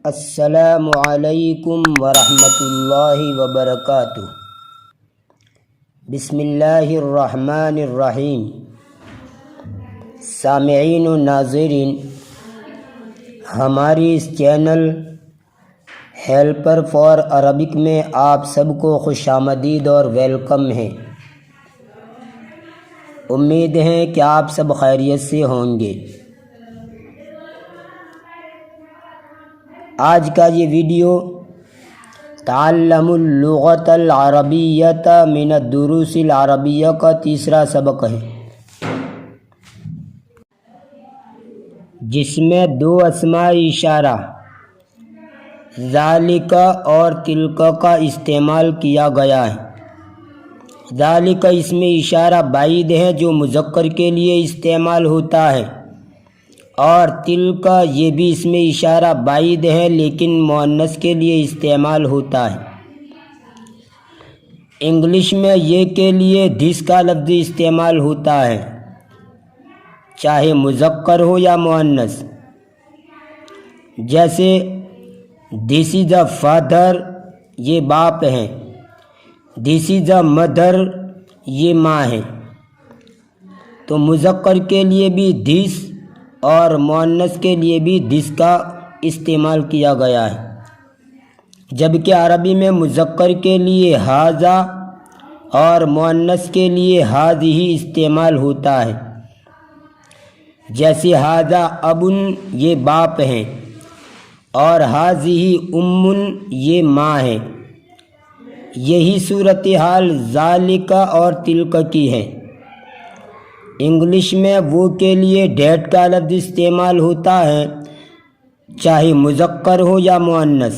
السلام علیکم ورحمۃ اللہ وبرکاتہ۔ بسم اللہ الرحمن الرحیم۔ سامعین و ناظرین، ہماری اس چینل ہیلپر فار عربک میں آپ سب کو خوش آمدید اور ویلکم ہے۔ امید ہے کہ آپ سب خیریت سے ہوں گے۔ آج کا یہ ویڈیو تعلموا اللغۃ العربیۃ من الدروس العربیہ کا تیسرا سبق ہے، جس میں دو اسماء اشارہ ذالک اور تلک کا استعمال کیا گیا ہے۔ ذالک اسم اشارہ بعید ہے جو مذکر کے لیے استعمال ہوتا ہے، اور تلک یہ بھی اسم اشارہ بعید ہے لیکن مؤنث کے لیے استعمال ہوتا ہے۔ انگلش میں یہ کے لیے دس کا لفظ استعمال ہوتا ہے، چاہے مذکر ہو یا مؤنث، جیسے دس از اے فادر، یہ باپ ہیں، دس از اے مدر، یہ ماں ہے۔ تو مذکر کے لیے بھی دس اور مؤنث کے لیے بھی دس کا استعمال کیا گیا ہے، جبکہ عربی میں مذکر کے لیے ھذا اور مؤنث کے لیے ھذہ استعمال ہوتا ہے، جیسے ھذا اب، یہ باپ ہیں، اور ھذہ ام، یہ ماں ہے۔ یہی صورتحال ذالک اور تلک کی ہے۔ انگلش میں وہ کے لیے ڈیٹ کا لفظ استعمال ہوتا ہے، چاہے مذکر ہو یا مؤنث،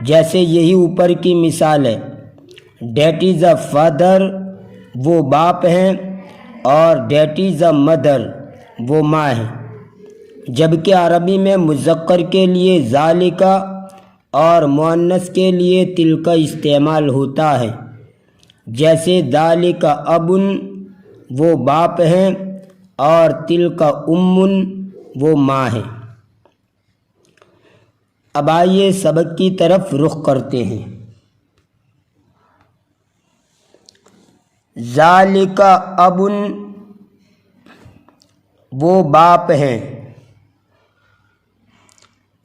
جیسے یہی اوپر کی مثال ہے، ڈیٹ از اے فادر، وہ باپ ہیں، اور ڈیٹ از اے مدر، وہ ماں ہے۔ جبکہ عربی میں مذکر کے لیے ذالک اور مؤنث کے لیے تلک استعمال ہوتا ہے، جیسے ذالک اب، وہ باپ ہیں، اور تلک ام، وہ ماں ہے۔ اب آئیے سبق کی طرف رخ کرتے ہیں۔ ذالک اب، وہ باپ ہیں۔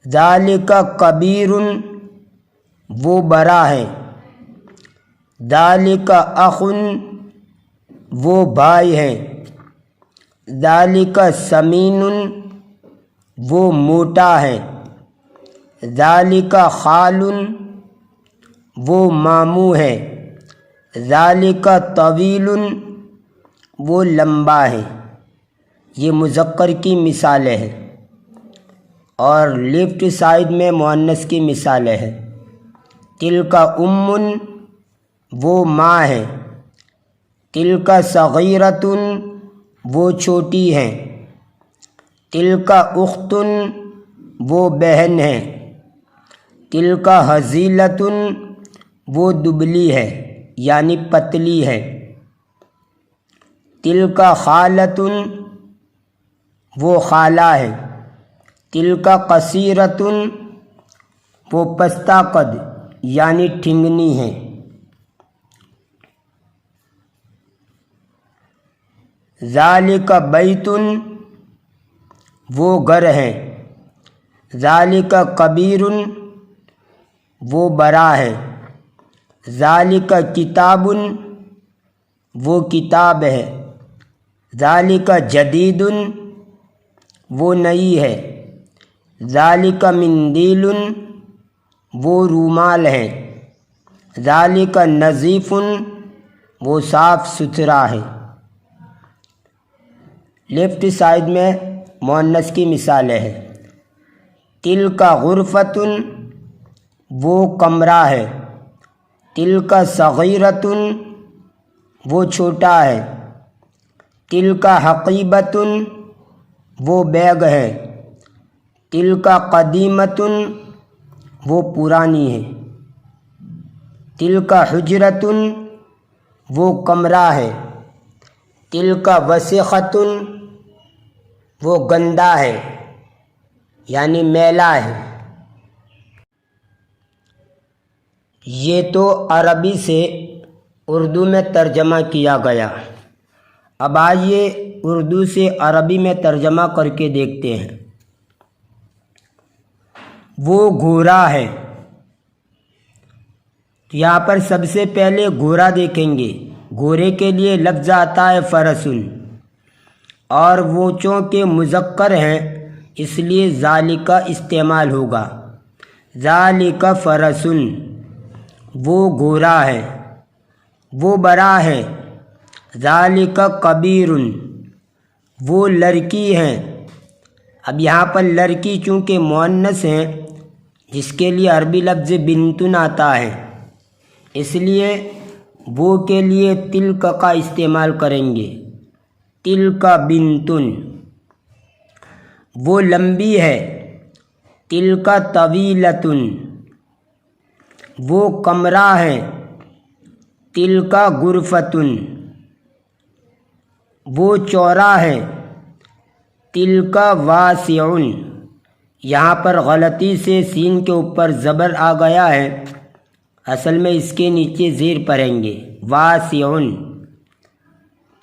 ذالک کبیر، وہ بڑا ہے۔ ذالک اخ، وہ بھائی ہیں۔ ذالک سمین، وہ موٹا ہے۔ ذالک خال، وہ ماموں ہے۔ ذالک طویل، وہ لمبا ہے۔ یہ مذکر کی مثالیں ہیں، اور لیفٹ سائڈ میں مؤنث کی مثالیں ہیں۔ تلک ام، وہ ماں ہے۔ تلک صغیرۃ، وہ چھوٹی ہیں۔ تلک اخت، وہ بہن ہے۔ تلک ہزیلۃ، وہ دبلی ہے یعنی پتلی ہے۔ تلک خالۃ، وہ خالہ ہے۔ تلک قصیرۃ، وہ پستہ قد یعنی ٹھنگنی ہے۔ ذالک بیت، وہ گھر ہے۔ ذالک کبیر، وہ بڑا ہے۔ ذالک کتاب، وہ کتاب ہے۔ ذالک جدید، وہ نئی ہے۔ ذالک مندیل، وہ رومال ہے۔ ذالک نظیف، وہ صاف ستھرا ہے۔ لیفٹ سائڈ میں مؤنث کی مثالیں ہیں۔ تلک غرفۃ، وہ کمرہ ہے۔ تلک صغیرۃ، وہ چھوٹا ہے۔ تلک حقیبۃ، وہ بیگ ہے۔ تلک قدیمۃ، وہ پرانی ہے۔ تلک حجرۃ، وہ کمرہ ہے۔ تلک وسخۃ، وہ گندا ہے یعنی میلا ہے۔ یہ تو عربی سے اردو میں ترجمہ کیا گیا۔ اب آئیے اردو سے عربی میں ترجمہ کر کے دیکھتے ہیں۔ وہ گھوڑا ہے۔ تو یہاں پر سب سے پہلے گھوڑا دیکھیں گے۔ گھوڑے کے لیے لفظ آتا ہے فرسن، اور وہ چونکہ مذکر ہیں اس لیے ذالک استعمال ہوگا۔ ذالک فرسن، وہ گھوڑا ہے، وہ بڑا ہے۔ ذالک کبیر، وہ لڑکی ہے۔ اب یہاں پر لڑکی چونکہ مؤنث ہیں جس کے لیے عربی لفظ بنتن آتا ہے، اس لیے وہ کے لیے تلک کا استعمال کریں گے۔ تلک بنتن، وہ لمبی ہے۔ تلک طویلتن، وہ کمرہ ہے۔ تلک غرفتن، وہ چوڑا ہے۔ تلک واسعن، یہاں پر غلطی سے سین کے اوپر زبر آ گیا ہے، اصل میں اس کے نیچے زیر پڑھیں گے، واسعن۔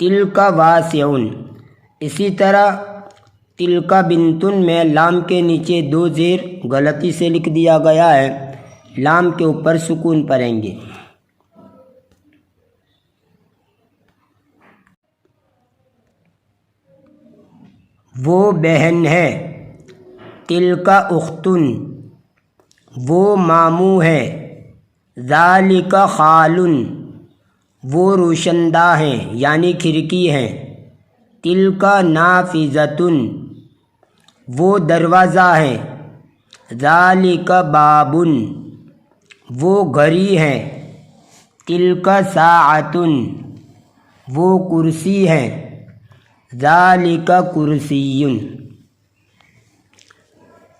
تلک واسعن۔ اسی طرح تلک بنتن میں لام کے نیچے 2 زیر غلطی سے لکھ دیا گیا ہے، لام کے اوپر سکون پڑھیں گے۔ وہ بہن ہے۔ تلک اختن، وہ ماموں ہے۔ ذالک خالن، وہ روشندہ ہیں یعنی کھڑکی ہیں۔ تلک نافذتن، وہ دروازہ ہے۔ ذالک بابن، وہ گھڑی ہے۔ تلک ساعتن، وہ کرسی ہے۔ ذالک کرسی۔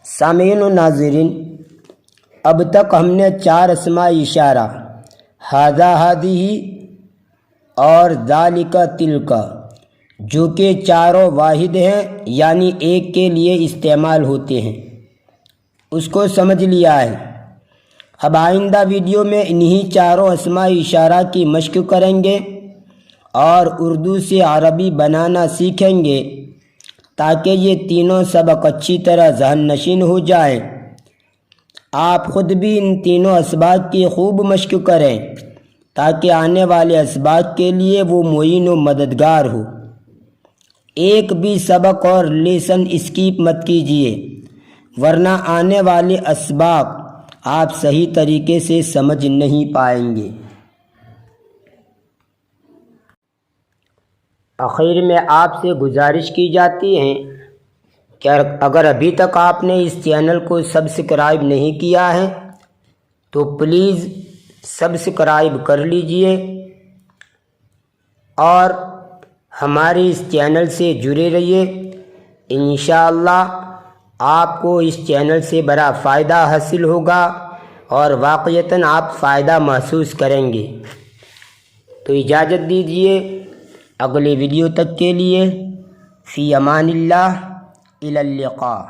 سامعین و ناظرین، اب تک ہم نے 4 اسماء اشارہ ھذا ھذہ اور ذالک تلک، جو کہ چاروں واحد ہیں یعنی ایک کے لیے استعمال ہوتے ہیں، اس کو سمجھ لیا ہے۔ اب آئندہ ویڈیو میں انہی 4 اسماء اشارہ کی مشق کریں گے اور اردو سے عربی بنانا سیکھیں گے تاکہ یہ تینوں سبق اچھی طرح ذہن نشین ہو جائیں۔ آپ خود بھی ان تینوں اسباق کی خوب مشق کریں تاکہ آنے والے اسباق کے لیے وہ معین و مددگار ہو۔ ایک بھی سبق اور لیسن اسکیپ مت کیجیے، ورنہ آنے والے اسباق آپ صحیح طریقے سے سمجھ نہیں پائیں گے۔ آخر میں آپ سے گزارش کی جاتی ہے کہ اگر ابھی تک آپ نے اس چینل کو سبسکرائب نہیں کیا ہے تو پلیز سبسکرائب کر لیجئے اور ہمارے اس چینل سے جڑے رہیے۔ انشاءاللہ آپ کو اس چینل سے بڑا فائدہ حاصل ہوگا اور واقعتاً آپ فائدہ محسوس کریں گے۔ تو اجازت دیجیے، اگلے ویڈیو تک کے لیے فی امان اللہ، الی اللقاء۔